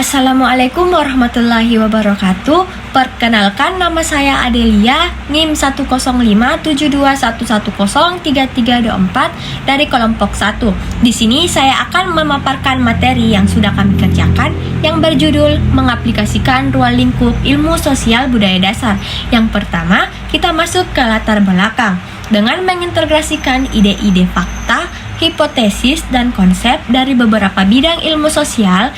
Assalamualaikum warahmatullahi wabarakatuh. Perkenalkan, nama saya Adelia, NIM 1057211103324 dari kelompok 1. Di sini saya akan memaparkan materi yang sudah kami kerjakan yang berjudul mengaplikasikan ruang lingkup ilmu sosial budaya dasar. Yang pertama, kita masuk ke latar belakang dengan mengintegrasikan ide-ide fakta, hipotesis, dan konsep dari beberapa bidang ilmu sosial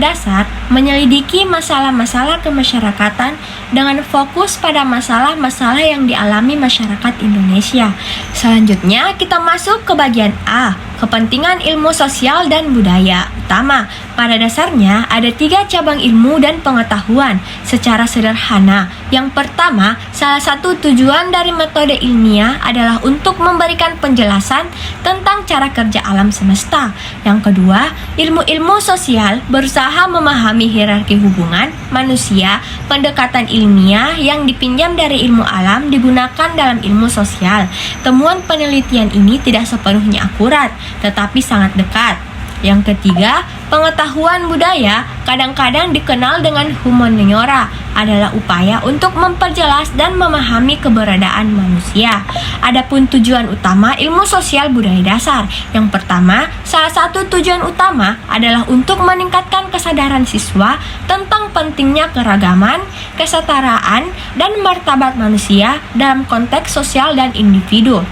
dasar menyelidiki masalah-masalah kemasyarakatan dengan fokus pada masalah-masalah yang dialami masyarakat Indonesia. Selanjutnya, kita masuk ke bagian A, kepentingan ilmu sosial dan budaya utama. Pada dasarnya, ada 3 cabang ilmu dan pengetahuan secara sederhana. Yang pertama, salah satu tujuan dari metode ilmiah adalah untuk memberikan penjelasan tentang cara kerja alam semesta. Yang kedua, ilmu-ilmu sosial berusaha memahami hierarki hubungan manusia. Pendekatan ilmiah yang dipinjam dari ilmu alam digunakan dalam ilmu sosial. Temuan penelitian ini tidak sepenuhnya akurat, tetapi sangat dekat. Yang ketiga, pengetahuan budaya, kadang-kadang dikenal dengan humaniora, adalah upaya untuk memperjelas dan memahami keberadaan manusia. Adapun tujuan utama ilmu sosial budaya dasar, yang pertama, salah satu tujuan utama adalah untuk meningkatkan kesadaran siswa tentang pentingnya keragaman, kesetaraan, dan martabat manusia dalam konteks sosial dan individu.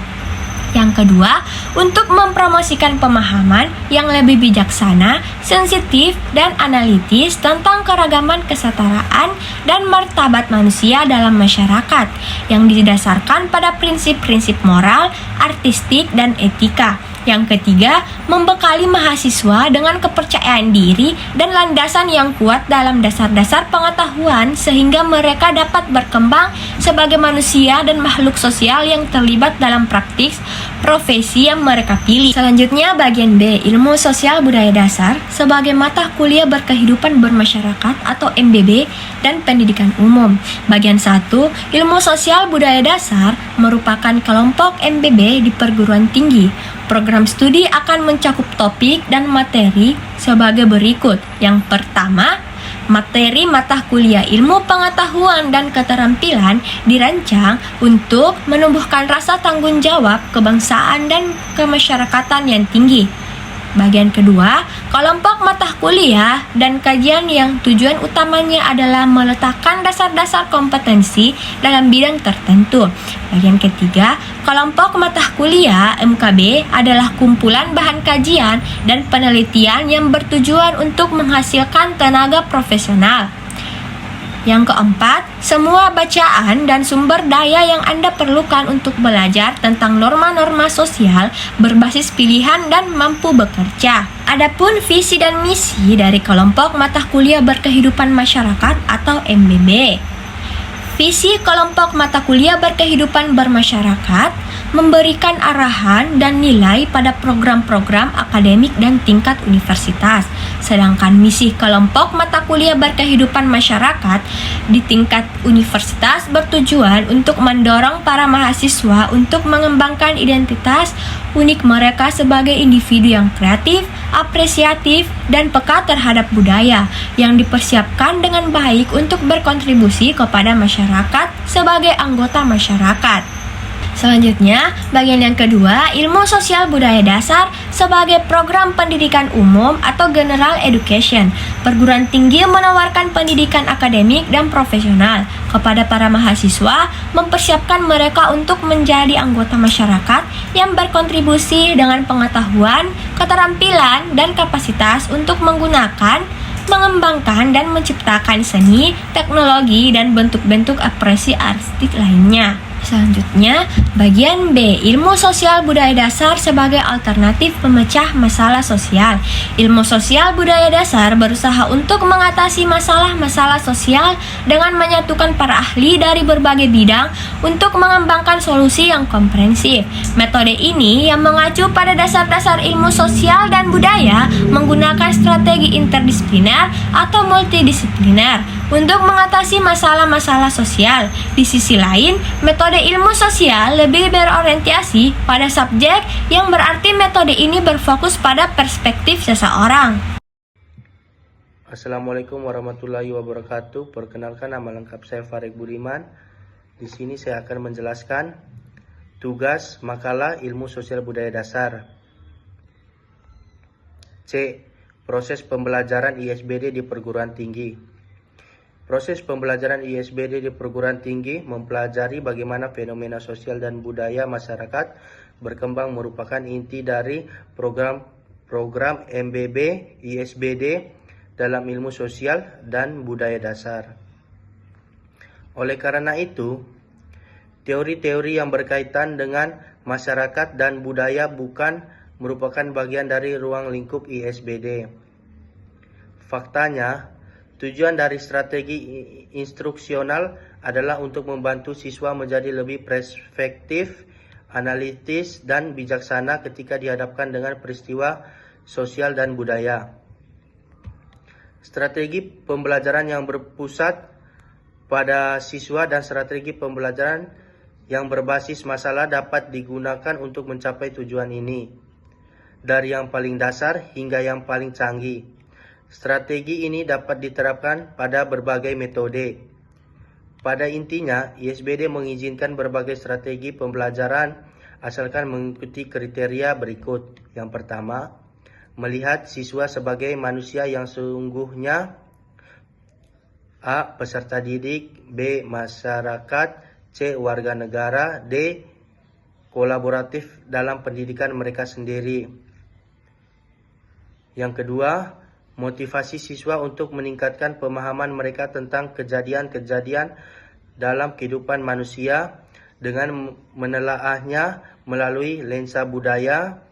Yang kedua, untuk mempromosikan pemahaman yang lebih bijaksana, sensitif, dan analitis tentang keragaman, kesetaraan, dan martabat manusia dalam masyarakat yang didasarkan pada prinsip-prinsip moral, artistik, dan etika. Yang ketiga, membekali mahasiswa dengan kepercayaan diri dan landasan yang kuat dalam dasar-dasar pengetahuan sehingga mereka dapat berkembang sebagai manusia dan makhluk sosial yang terlibat dalam praktik profesi yang mereka pilih. Selanjutnya, bagian B, ilmu sosial budaya dasar sebagai mata kuliah berkehidupan bermasyarakat atau MBB dan pendidikan umum. Bagian 1, ilmu sosial budaya dasar merupakan kelompok MBB di perguruan tinggi. Program studi akan mencakup topik dan materi sebagai berikut. Yang pertama, materi mata kuliah ilmu pengetahuan dan keterampilan dirancang untuk menumbuhkan rasa tanggung jawab kebangsaan dan kemasyarakatan yang tinggi. Bagian kedua, kelompok mata kuliah dan kajian yang tujuan utamanya adalah meletakkan dasar-dasar kompetensi dalam bidang tertentu. Bagian ketiga, kelompok mata kuliah MKB adalah kumpulan bahan kajian dan penelitian yang bertujuan untuk menghasilkan tenaga profesional. Yang keempat, semua bacaan dan sumber daya yang Anda perlukan untuk belajar tentang norma-norma sosial berbasis pilihan dan mampu bekerja. Adapun visi dan misi dari kelompok mata kuliah berkehidupan masyarakat atau MBB. Visi kelompok mata kuliah berkehidupan bermasyarakat memberikan arahan dan nilai pada program-program akademik dan tingkat universitas. Sedangkan misi kelompok mata kuliah berkehidupan masyarakat di tingkat universitas bertujuan untuk mendorong para mahasiswa untuk mengembangkan identitas unik mereka sebagai individu yang kreatif, apresiatif, dan peka terhadap budaya yang dipersiapkan dengan baik untuk berkontribusi kepada masyarakat sebagai anggota masyarakat. Selanjutnya, bagian yang kedua, ilmu sosial budaya dasar sebagai program pendidikan umum atau general education. Perguruan tinggi menawarkan pendidikan akademik dan profesional kepada para mahasiswa, mempersiapkan mereka untuk menjadi anggota masyarakat yang berkontribusi dengan pengetahuan, keterampilan, dan kapasitas untuk menggunakan, mengembangkan, dan menciptakan seni, teknologi, dan bentuk-bentuk ekspresi artistik lainnya. Selanjutnya, bagian B, ilmu sosial budaya dasar sebagai alternatif pemecah masalah sosial. Ilmu sosial budaya dasar berusaha untuk mengatasi masalah-masalah sosial dengan menyatukan para ahli dari berbagai bidang untuk mengembangkan solusi yang komprehensif. Metode ini yang mengacu pada dasar-dasar ilmu sosial dan budaya menggunakan strategi interdisipliner atau multidisipliner untuk mengatasi masalah-masalah sosial. Di sisi lain, metode ilmu sosial lebih berorientasi pada subjek, yang berarti metode ini berfokus pada perspektif seseorang. Assalamualaikum warahmatullahi wabarakatuh. Perkenalkan, nama lengkap saya Farid Budiman. Di sini saya akan menjelaskan tugas makalah ilmu sosial budaya dasar. C. Proses pembelajaran ISBD di perguruan tinggi. Proses pembelajaran ISBD di perguruan tinggi mempelajari bagaimana fenomena sosial dan budaya masyarakat berkembang, merupakan inti dari program MBB ISBD dalam ilmu sosial dan budaya dasar. Oleh karena itu, teori-teori yang berkaitan dengan masyarakat dan budaya bukan merupakan bagian dari ruang lingkup ISBD. Faktanya, tujuan dari strategi instruksional adalah untuk membantu siswa menjadi lebih perspektif, analitis, dan bijaksana ketika dihadapkan dengan peristiwa sosial dan budaya. Strategi pembelajaran yang berpusat pada siswa dan strategi pembelajaran yang berbasis masalah dapat digunakan untuk mencapai tujuan ini. Dari yang paling dasar hingga yang paling canggih, strategi ini dapat diterapkan pada berbagai metode. Pada intinya, ISBD mengizinkan berbagai strategi pembelajaran asalkan mengikuti kriteria berikut. Yang pertama, melihat siswa sebagai manusia yang sesungguhnya. A. Peserta didik. B. Masyarakat. C. Warga negara. D. Kolaboratif dalam pendidikan mereka sendiri. Yang kedua, motivasi siswa untuk meningkatkan pemahaman mereka tentang kejadian-kejadian dalam kehidupan manusia dengan menelaahnya melalui lensa budaya,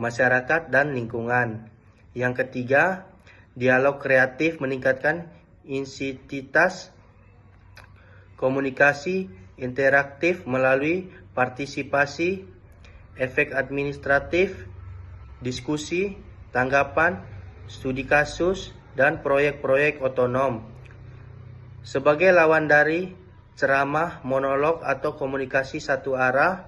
masyarakat, dan lingkungan. Yang ketiga, dialog kreatif meningkatkan intensitas komunikasi interaktif melalui partisipasi, efek administratif, diskusi, tanggapan, studi kasus, dan proyek-proyek otonom. Sebagai lawan dari ceramah, monolog, atau komunikasi satu arah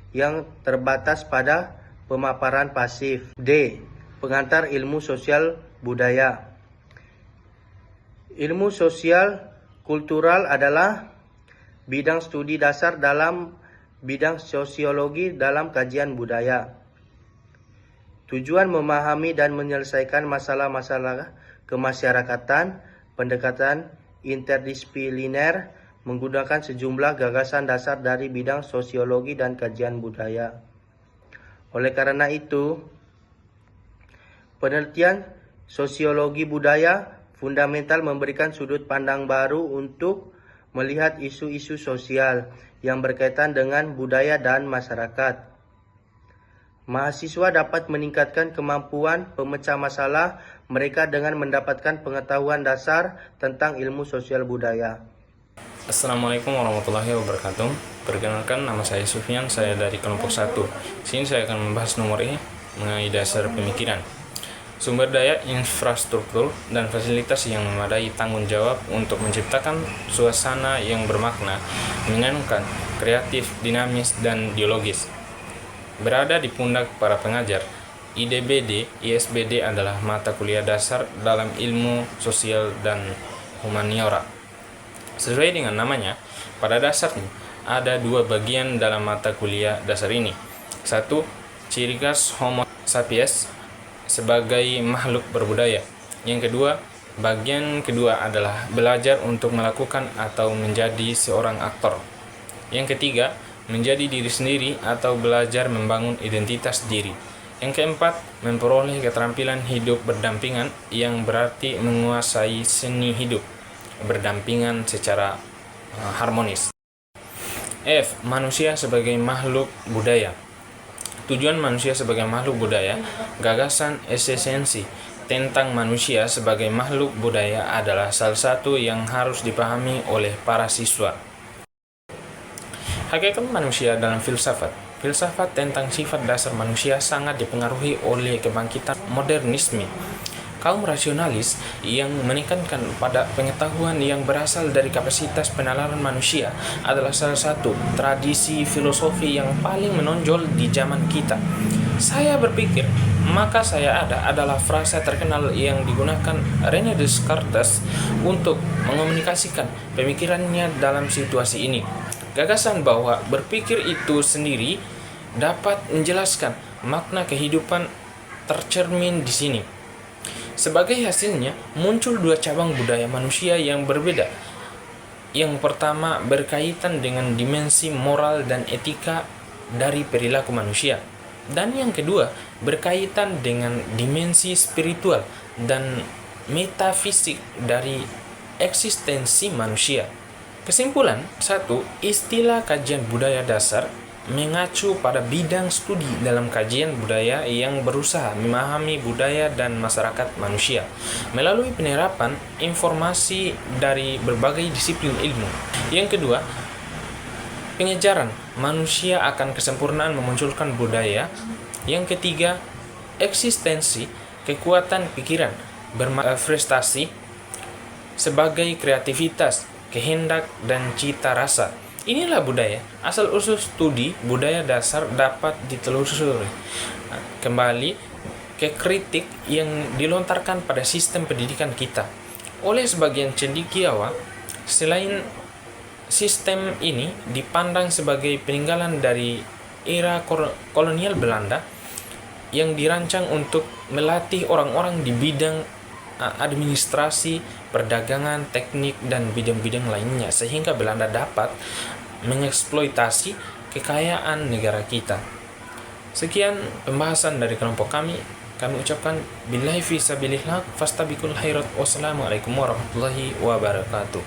yang terbatas pada pemaparan pasif. D. Pengantar ilmu sosial budaya. Ilmu sosial kultural adalah bidang studi dasar dalam bidang sosiologi dalam kajian budaya. Tujuan memahami dan menyelesaikan masalah-masalah kemasyarakatan, pendekatan interdisipliner, menggunakan sejumlah gagasan dasar dari bidang sosiologi dan kajian budaya. Oleh karena itu, penelitian sosiologi budaya fundamental memberikan sudut pandang baru untuk melihat isu-isu sosial yang berkaitan dengan budaya dan masyarakat. Mahasiswa dapat meningkatkan kemampuan pemecah masalah mereka dengan mendapatkan pengetahuan dasar tentang ilmu sosial budaya. Assalamualaikum warahmatullahi wabarakatuh. Perkenalkan, nama saya Sufyan, saya dari kelompok 1. Sini saya akan membahas nomor E mengenai dasar pemikiran. Sumber daya, infrastruktur, dan fasilitas yang memadai tanggung jawab untuk menciptakan suasana yang bermakna, menyenangkan, kreatif, dinamis, dan dialogis. Berada di pundak para pengajar, IDBD, ISBD adalah mata kuliah dasar dalam ilmu sosial dan humaniora. Sesuai dengan namanya, pada dasarnya ada dua bagian dalam mata kuliah dasar ini. Satu, ciri khas Homo sapiens sebagai makhluk berbudaya. Yang kedua, bagian kedua adalah belajar untuk melakukan atau menjadi seorang aktor. Yang ketiga, menjadi diri sendiri atau belajar membangun identitas diri. Yang keempat, memperoleh keterampilan hidup berdampingan yang berarti menguasai seni hidup berdampingan secara harmonis. F. Manusia sebagai makhluk budaya. Tujuan manusia sebagai makhluk budaya, gagasan esensi tentang manusia sebagai makhluk budaya adalah salah satu yang harus dipahami oleh para siswa. Hakikat manusia dalam filsafat. Filsafat tentang sifat dasar manusia sangat dipengaruhi oleh kebangkitan modernisme. Kaum rasionalis yang menekankan pada pengetahuan yang berasal dari kapasitas penalaran manusia adalah salah satu tradisi filosofi yang paling menonjol di zaman kita. Saya berpikir maka saya adalah frasa terkenal yang digunakan René Descartes untuk mengomunikasikan pemikirannya dalam situasi ini. Gagasan bahwa berpikir itu sendiri dapat menjelaskan makna kehidupan tercermin di sini. Sebagai hasilnya, muncul dua cabang budaya manusia yang berbeda. Yang pertama berkaitan dengan dimensi moral dan etika dari perilaku manusia. Dan yang kedua berkaitan dengan dimensi spiritual dan metafisik dari eksistensi manusia. Kesimpulan, 1. Istilah kajian budaya dasar mengacu pada bidang studi dalam kajian budaya yang berusaha memahami budaya dan masyarakat manusia melalui penerapan informasi dari berbagai disiplin ilmu. Yang kedua, pengejaran manusia akan kesempurnaan memunculkan budaya. Yang ketiga, eksistensi kekuatan pikiran bermanifestasi sebagai kreativitas, kehendak, dan cita rasa. Inilah budaya. Asal-usul studi budaya dasar dapat ditelusuri kembali ke kritik yang dilontarkan pada sistem pendidikan kita oleh sebagian cendekiawan. Selain sistem ini dipandang sebagai peninggalan dari era kolonial Belanda yang dirancang untuk melatih orang-orang di bidang administrasi, perdagangan, teknik, dan bidang-bidang lainnya sehingga Belanda dapat mengeksploitasi kekayaan negara kita. Sekian pembahasan dari kelompok kami. Kami ucapkan billahi fi sabilillah fastabiqul khairat. Wassalamualaikum warahmatullahi wabarakatuh.